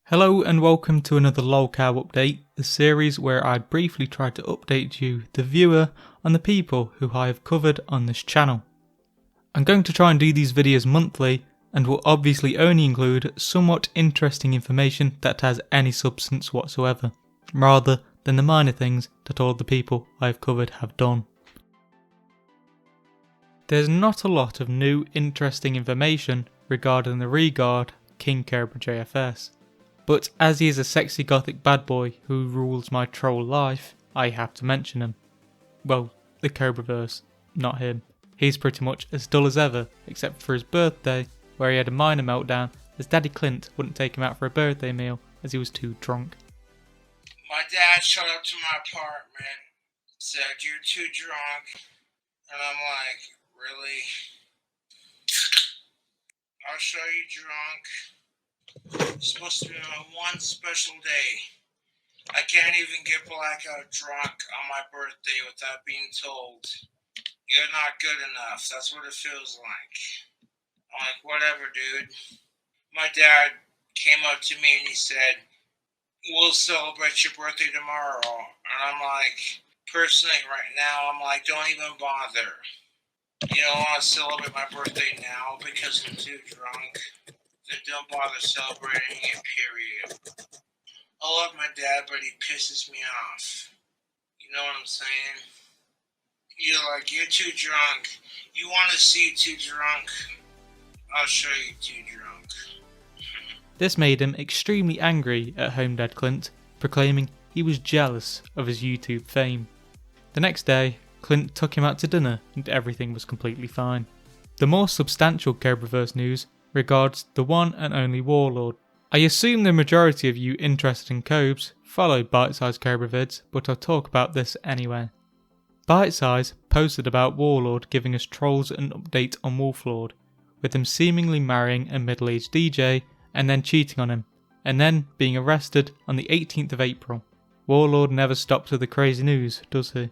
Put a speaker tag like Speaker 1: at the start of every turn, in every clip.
Speaker 1: Hello and welcome to another Lolcow update, the series where I briefly try to update you, the viewer, on the people who I have covered on this channel. I'm going to try and do these videos monthly and will obviously only include somewhat interesting information that has any substance whatsoever, rather than the minor things that all the people I have covered have done. There's not a lot of new interesting information regarding the Regard King Cobra JFS. But as he is a sexy gothic bad boy who rules my troll life, I have to mention him. Well, the Cobraverse, not him. He's pretty much as dull as ever, except for his birthday, where he had a minor meltdown as Daddy Clint wouldn't take him out for a birthday meal as he was too drunk.
Speaker 2: My dad showed up to my apartment, said, "You're too drunk." And I'm like, "Really? I'll show you drunk. It's supposed to be my one special day. I can't even get blackout drunk on my birthday without being told, you're not good enough. That's what it feels like." I'm like, "Whatever, dude." My dad came up to me and he said, "We'll celebrate your birthday tomorrow." And I'm like, personally right now, I'm like, don't even bother. You don't want to celebrate my birthday now because I'm too drunk? Then don't bother celebrating it, period. I love my dad, but he pisses me off. You know what I'm saying? You're like, "You're too drunk. You want to see too drunk? I'll show you too drunk."
Speaker 1: This made him extremely angry at Home Dad Clint, proclaiming he was jealous of his YouTube fame. The next day, Clint took him out to dinner and everything was completely fine. The more substantial Cobraverse news regards the one and only Warlord. I assume the majority of you interested in Cobes follow Bite-Size Cobra vids, but I'll talk about this anyway. Bite-Size posted about Warlord giving us trolls an update on Wolflord, with him seemingly marrying a middle-aged DJ and then cheating on him, and then being arrested on the 18th of April. Warlord never stops with the crazy news, does he?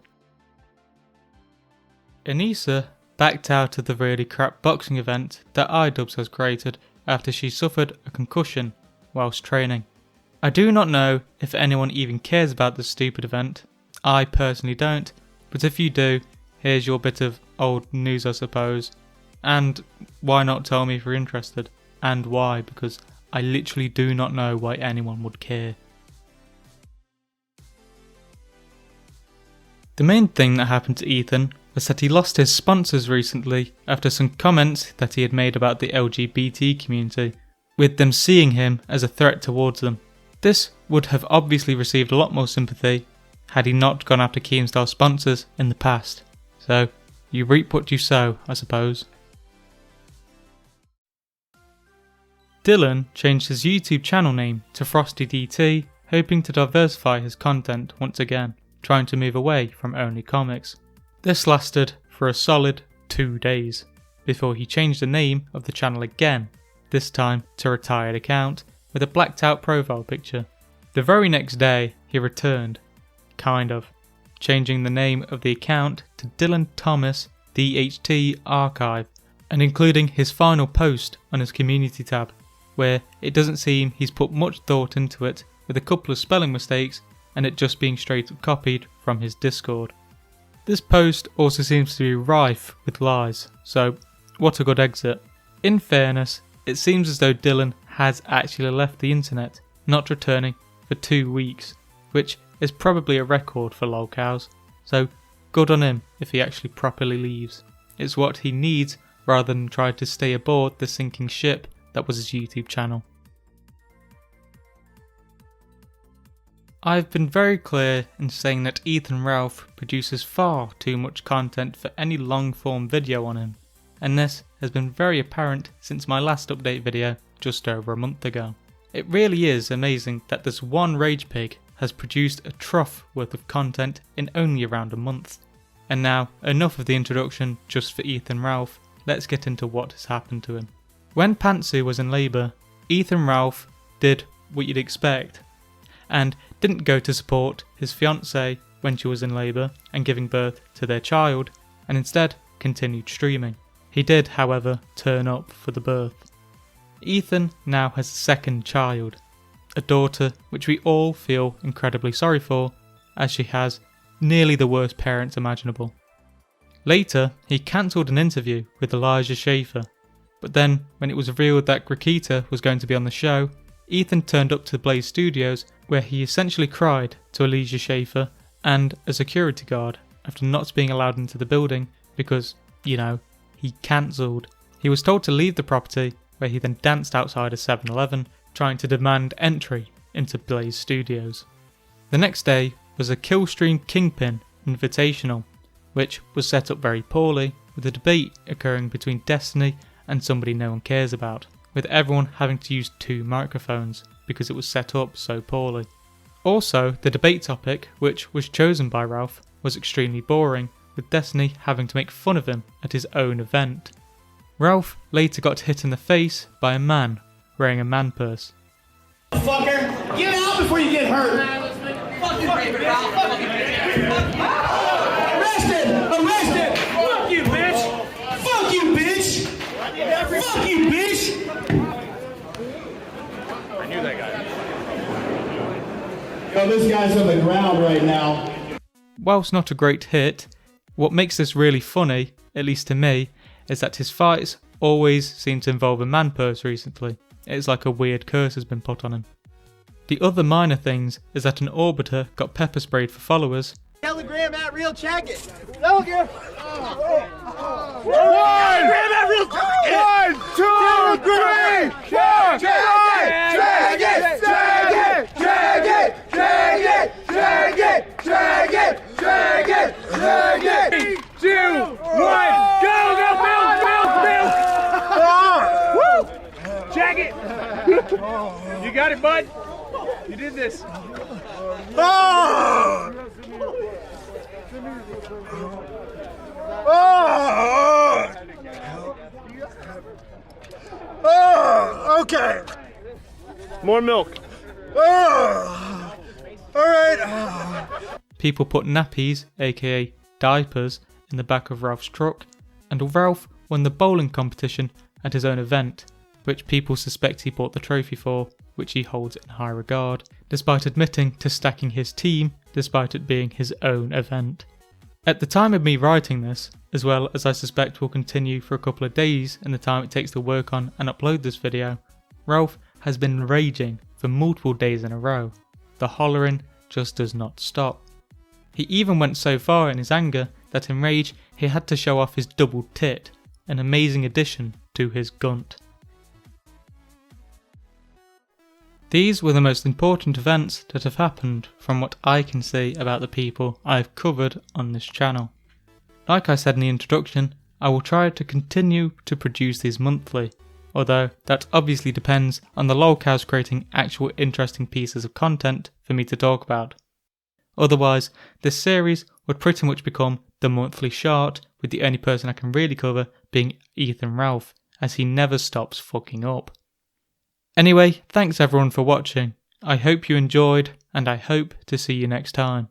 Speaker 1: Anissa backed out of the really crap boxing event that iDubbbz has created after she suffered a concussion whilst training. I do not know if anyone even cares about this stupid event. I personally don't, but if you do, here's your bit of old news, I suppose. And why not tell me if you're interested? And why, because I literally do not know why anyone would care. The main thing that happened to Ethan was that he lost his sponsors recently after some comments that he had made about the LGBT community, with them seeing him as a threat towards them. This would have obviously received a lot more sympathy had he not gone after Keemstar sponsors in the past. So, you reap what you sow, I suppose. Dylan changed his YouTube channel name to FrostyDT, hoping to diversify his content once again, trying to move away from only comics. This lasted for a solid 2 days, before he changed the name of the channel again, this time to Retired Account, with a blacked out profile picture. The very next day, he returned, kind of, changing the name of the account to Dylan Thomas DHT Archive, and including his final post on his community tab, where it doesn't seem he's put much thought into it, with a couple of spelling mistakes and it just being straight up copied from his Discord. This post also seems to be rife with lies, so what a good exit. In fairness, it seems as though Dylan has actually left the internet, not returning for 2 weeks, which is probably a record for Lolcows, so good on him if he actually properly leaves. It's what he needs rather than try to stay aboard the sinking ship that was his YouTube channel. I've been very clear in saying that Ethan Ralph produces far too much content for any long form video on him, and this has been very apparent since my last update video just over a month ago. It really is amazing that this one rage pig has produced a trough worth of content in only around a month. And now, enough of the introduction just for Ethan Ralph, let's get into what has happened to him. When Pantsu was in labour, Ethan Ralph did what you'd expect, and didn't go to support his fiancée when she was in labour and giving birth to their child, and instead continued streaming. He did, however, turn up for the birth. Ethan now has a second child, a daughter which we all feel incredibly sorry for, as she has nearly the worst parents imaginable. Later, he cancelled an interview with Elijah Schaffer, but then when it was revealed that Grakita was going to be on the show, Ethan turned up to Blaze Studios where he essentially cried to Elijah Schaffer and a security guard after not being allowed into the building because, he cancelled. He was told to leave the property, where he then danced outside a 7-Eleven trying to demand entry into Blaze Studios. The next day was a Killstream Kingpin Invitational, which was set up very poorly, with a debate occurring between Destiny and somebody no one cares about, with everyone having to use 2 microphones because it was set up so poorly. Also, the debate topic, which was chosen by Ralph, was extremely boring, with Destiny having to make fun of him at his own event. Ralph later got hit in the face by a man wearing a man purse.
Speaker 3: Fucker, get out before you get hurt! Arrested! Arrested! Fuck you, bitch! Fuck you, bitch! Fuck you, bitch!
Speaker 4: I knew that guy.
Speaker 3: Yo, this guy's on the ground right now.
Speaker 1: Whilst not a great hit, what makes this really funny, at least to me, is that his fights always seem to involve a man purse recently. It's like a weird curse has been put on him. The other minor things is that an Orbiter got pepper sprayed for followers.
Speaker 5: Telegram at Real Check It. Telegram.
Speaker 4: One, 2, 3, 4, drag it. 3, 2, 1, go, Woo! Check it. You got it, bud. You did this.
Speaker 5: Okay.
Speaker 4: More milk.
Speaker 5: All right.
Speaker 1: People put nappies, aka diapers, in the back of Ralph's truck, and Ralph won the bowling competition at his own event, which people suspect he bought the trophy for, which he holds in high regard, despite admitting to stacking his team despite it being his own event. At the time of me writing this, as well as I suspect will continue for a couple of days in the time it takes to work on and upload this video, Ralph has been raging for multiple days in a row. The hollering just does not stop. He even went so far in his anger that in rage he had to show off his double tit, an amazing addition to his gunt. These were the most important events that have happened from what I can see about the people I've covered on this channel. Like I said in the introduction, I will try to continue to produce these monthly, although that obviously depends on the Lolcows creating actual interesting pieces of content for me to talk about. Otherwise, this series would pretty much become the monthly shart, with the only person I can really cover being Ethan Ralph, as he never stops fucking up. Anyway, thanks everyone for watching. I hope you enjoyed, and I hope to see you next time.